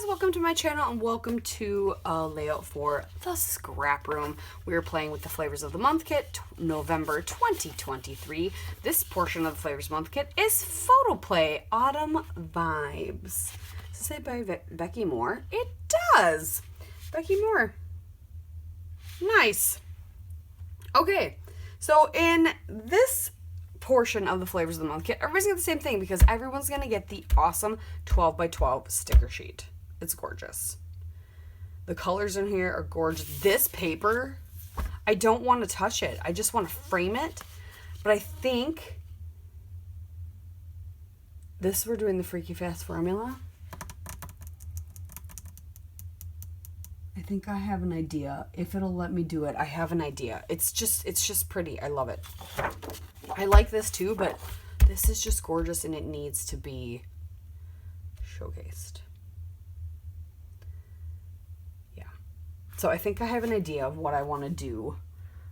welcome to my channel and welcome to a layout for the Scrap Room. We are playing with the Flavors of the Month kit, November 2023. This portion of the Flavors Month kit is PhotoPlay Autumn Vibes. Does it say by Becky Moore? It does! Becky Moore. Nice. Okay, so in this portion of the Flavors of the Month kit, everybody's gonna get the same thing because everyone's gonna get the awesome 12 by 12 sticker sheet. It's gorgeous. The colors in here are gorgeous. This paper, I don't want to touch it. I just want to frame it. But I think we're doing the Freaky Fast formula. I think I have an idea. If it'll let me do it, I have an idea. It's just pretty. I love it. I like this too, but this is just gorgeous and it needs to be showcased. Yeah. So I think I have an idea of what I want to do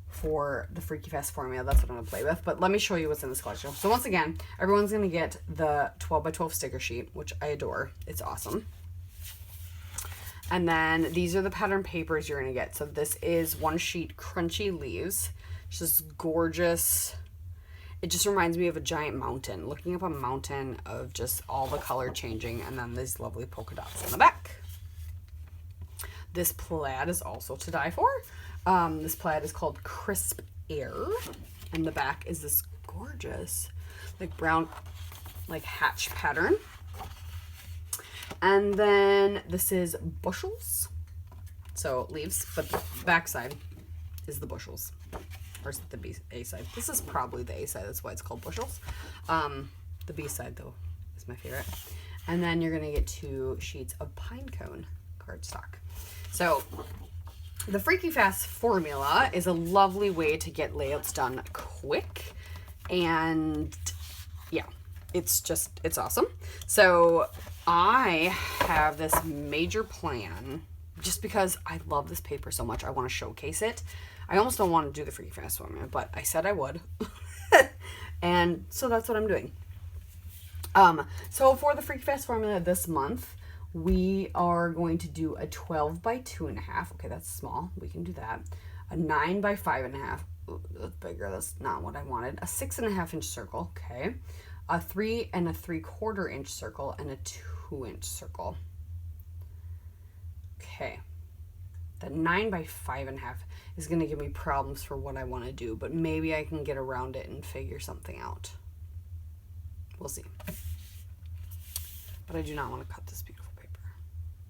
for the Freaky Fast formula. That's what I'm going to play with. But let me show you what's in this collection. So once again, everyone's going to get the 12 by 12 sticker sheet, which I adore. It's awesome. And then these are the pattern papers you're going to get. So this is one sheet crunchy leaves. It's just gorgeous. It just reminds me of a giant mountain. Looking up a mountain of just all the color changing and then these lovely polka dots in the back. This plaid is also to die for. This plaid is called Crisp Air. And the back is this gorgeous like brown like hatch pattern. And then this is bushels. So leaves, but the back side is the bushels. Or is it the A side? This is probably the A side. That's why it's called bushels. The B side, though, is my favorite. And then you're going to get 2 sheets of pine cone cardstock. So the Freaky Fast formula is a lovely way to get layouts done quick. And yeah, it's awesome. So I have this major plan just because I love this paper so much. I want to showcase it. I almost don't want to do the Freaky Fast formula, but I said I would. And so that's what I'm doing. So for the Freaky Fast formula this month, we are going to do a 12 by 2.5. Okay, that's small. We can do that. A 9 by 5.5. Ooh, that's bigger. That's not what I wanted. A 6.5 inch circle. Okay. A 3 3/4 inch circle and a 2 inch circle. Okay. The 9 by 5.5 is going to give me problems for what I want to do, but maybe I can get around it and figure something out. We'll see. But I do not want to cut this beautiful paper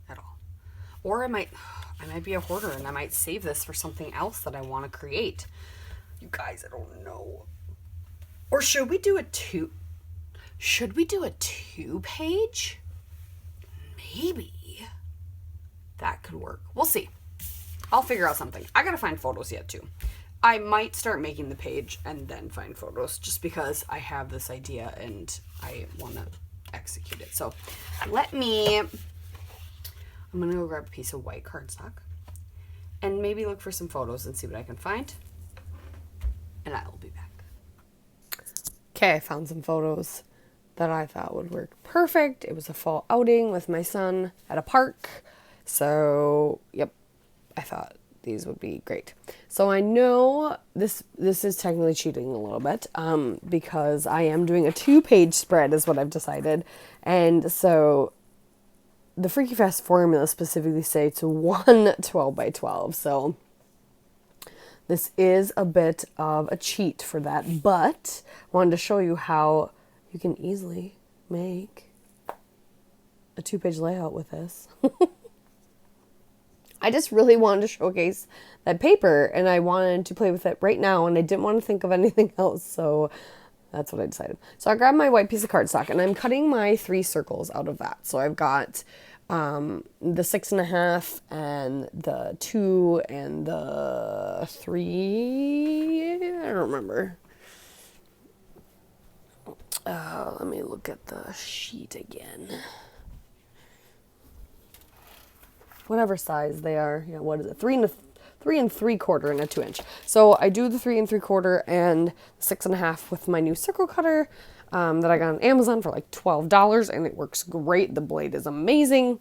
at all. Or I might be a hoarder and I might save this for something else that I want to create. You guys, I don't know. Or should we do a 2-page? Maybe. That could work. We'll see. I'll figure out something. I gotta find photos yet too. I might start making the page and then find photos just because I have this idea and I want to execute it. So I'm gonna go grab a piece of white cardstock and maybe look for some photos and see what I can find. And I will be back. Okay, I found some photos that I thought would work perfect. It was a fall outing with my son at a park. So, yep. I thought these would be great. So I know this is technically cheating a little bit because I am doing a 2-page spread is what I've decided. And so the Freaky Fast formula specifically states 1 12 by 12. So this is a bit of a cheat for that, but I wanted to show you how you can easily make a 2-page layout with this. I just really wanted to showcase that paper and I wanted to play with it right now and I didn't want to think of anything else, so that's what I decided. So I grabbed my white piece of cardstock and I'm cutting my 3 circles out of that. So I've got the 6.5 and the 2 and the 3, I don't remember. Let me look at the sheet again. Whatever size they are. Yeah, what is it? 3 3/4 and a 2 inch. So I do the 3 3/4 and 6.5 with my new circle cutter that I got on Amazon for like $12 and it works great. The blade is amazing.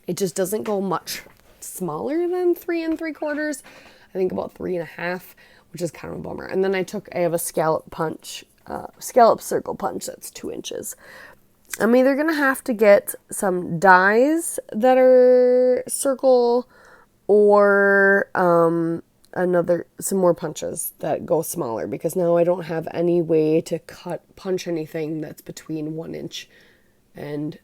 It just doesn't go much smaller than 3 3/4. I think about 3.5, which is kind of a bummer. And then I have a scallop circle punch that's 2 inches. I'm either going to have to get some dies that are circle or some more punches that go smaller, because now I don't have any way to punch anything that's between 1 inch and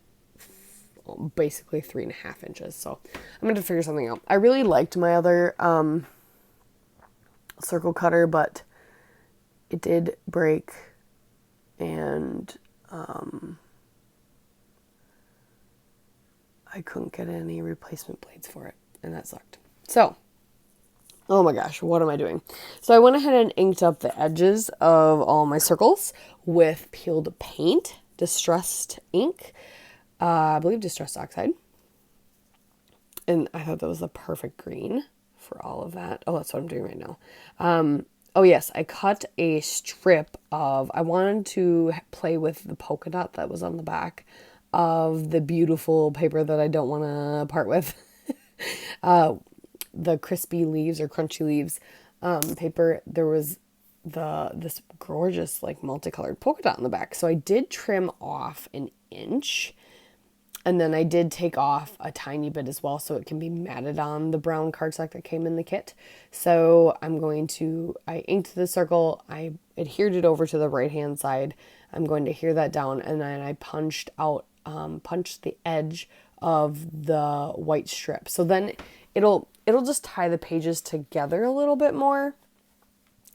basically 3.5 inches. So I'm going to figure something out. I really liked my other circle cutter, but it did break, and I couldn't get any replacement blades for it, and that sucked. So, oh my gosh, what am I doing? So I went ahead and inked up the edges of all my circles with peeled paint, distressed ink, I believe distressed oxide. And I thought that was the perfect green for all of that. Oh, that's what I'm doing right now. Oh yes, I cut a strip I wanted to play with the polka dot that was on the back of the beautiful paper that I don't want to part with. The crispy leaves or crunchy leaves paper. There was this gorgeous like multicolored polka dot on the back. So I did trim off 1 inch. And then I did take off a tiny bit as well, so it can be matted on the brown cardstock that came in the kit. So I inked the circle, I adhered it over to the right-hand side. I'm going to adhere that down, and then I punched the edge of the white strip. So then it'll just tie the pages together a little bit more,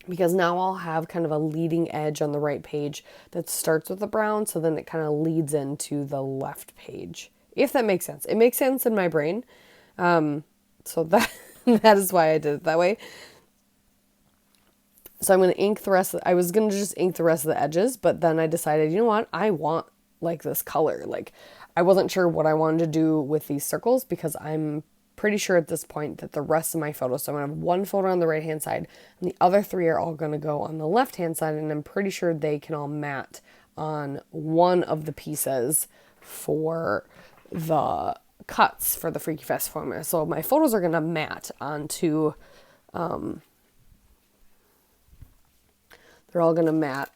because now I'll have kind of a leading edge on the right page that starts with the brown, so then it kind of leads into the left page, if that makes sense. It makes sense in my brain, so that is why I did it that way. So I'm going to ink the rest I was going to just ink the rest of the edges, but then I decided, you know what, I want like this color. Like, I wasn't sure what I wanted to do with these circles, because I'm pretty sure at this point that the rest of my photos, so I'm going to have 1 photo on the right hand side and the other 3 are all going to go on the left hand side, and I'm pretty sure they can all mat on one of the pieces for the cuts for the Freaky Fest formula. So my photos are going to mat onto they're all going to mat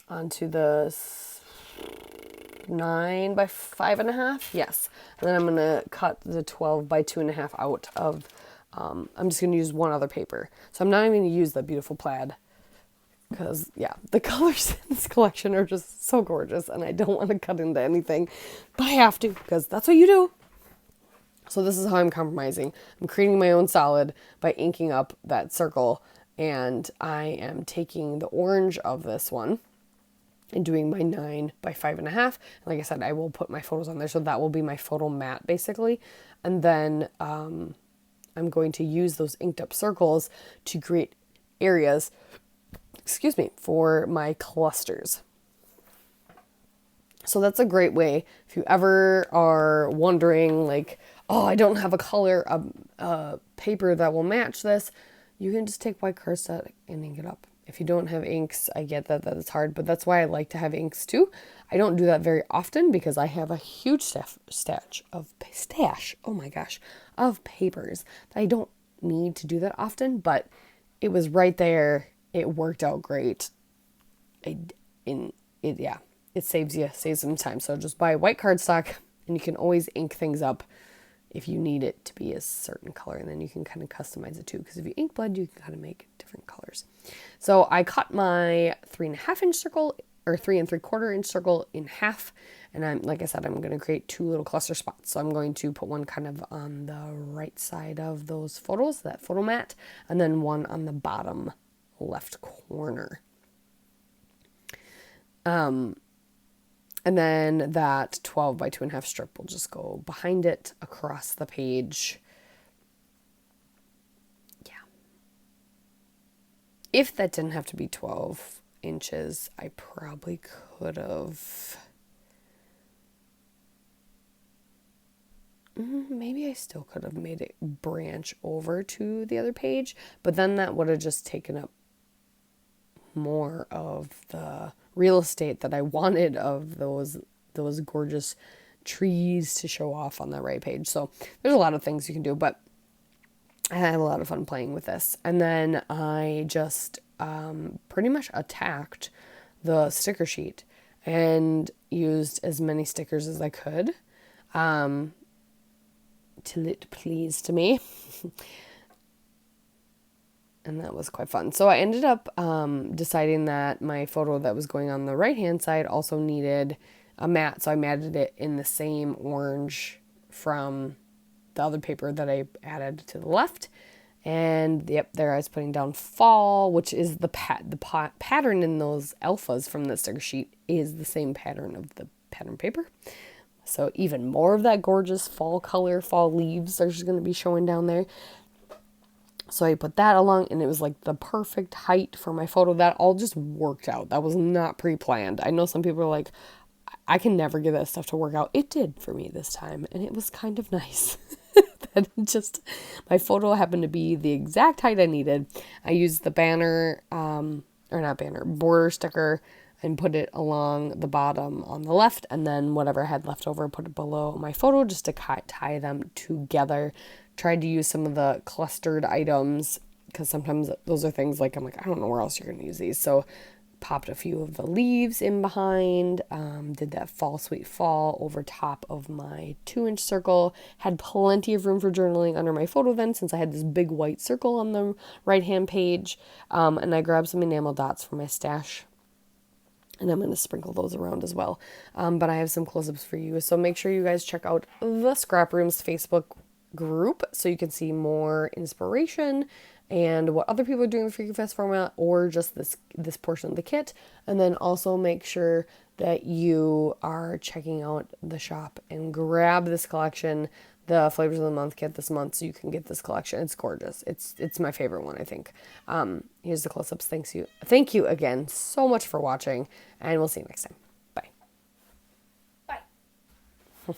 onto the 9 by 5.5, yes. And then I'm going to cut the 12 by 2.5 out of, I'm just going to use one other paper. So I'm not even going to use the beautiful plaid, because, yeah, the colors in this collection are just so gorgeous, and I don't want to cut into anything, but I have to, because that's what you do. So this is how I'm compromising. I'm creating my own solid by inking up that circle, and I am taking the orange of this one and doing my 9 by 5.5. And like I said, I will put my photos on there, so that will be my photo mat basically. And then I'm going to use those inked up circles to create areas, for my clusters. So that's a great way if you ever are wondering, like, oh, I don't have a color paper that will match this. You can just take white cardstock and ink it up. If you don't have inks, I get that it's hard, but that's why I like to have inks too. I don't do that very often because I have a huge stash of papers. I don't need to do that often, but it was right there. It worked out great. It saves some time. So just buy white cardstock, and you can always ink things up if you need it to be a certain color, and then you can kind of customize it too, because if you ink blend, you can kind of make different colors. So I cut my 3.5 inch circle, or 3 3/4 inch circle, in half, and like I said, I'm going to create 2 little cluster spots. So I'm going to put one kind of on the right side of those photos, that photo mat, and then one on the bottom left corner. And then that 12 by 2.5 strip will just go behind it across the page. Yeah. If that didn't have to be 12 inches, I probably could have. Maybe I still could have made it branch over to the other page, but then that would have just taken up more of the real estate that I wanted of those gorgeous trees to show off on the right page. So there's a lot of things you can do, but I had a lot of fun playing with this. And then I just pretty much attacked the sticker sheet and used as many stickers as I could till it pleased me. And that was quite fun. So I ended up deciding that my photo that was going on the right-hand side also needed a matte. So I matted it in the same orange from the other paper that I added to the left. And yep, there I was putting down fall, which is the pattern in those alphas from the sticker sheet is the same pattern of the pattern paper. So even more of that gorgeous fall color, fall leaves are just going to be showing down there. So I put that along, and it was like the perfect height for my photo. That all just worked out. That was not pre-planned. I know some people are like, I can never get that stuff to work out. It did for me this time, and it was kind of nice. That just, my photo happened to be the exact height I needed. I used the banner, border sticker, and put it along the bottom on the left, and then whatever I had left over, put it below my photo just to tie them together. Tried to use some of the clustered items because sometimes those are things like I'm like, I don't know where else you're going to use these. So popped a few of the leaves in behind, did that fall sweet fall over top of my 2-inch circle, had plenty of room for journaling under my photo then since I had this big white circle on the right hand page, and I grabbed some enamel dots for my stash. And I'm going to sprinkle those around as well. But I have some close-ups for you. So make sure you guys check out the Scrap Room's Facebook group so you can see more inspiration and what other people are doing with Freaky Fast format or just this portion of the kit. And then also make sure that you are checking out the shop and grab this collection, the Flavors of the Month kit this month, so you can get this collection. It's gorgeous. It's my favorite one, I think. Here's the close-ups. Thank you again so much for watching, and we'll see you next time. Bye. Bye.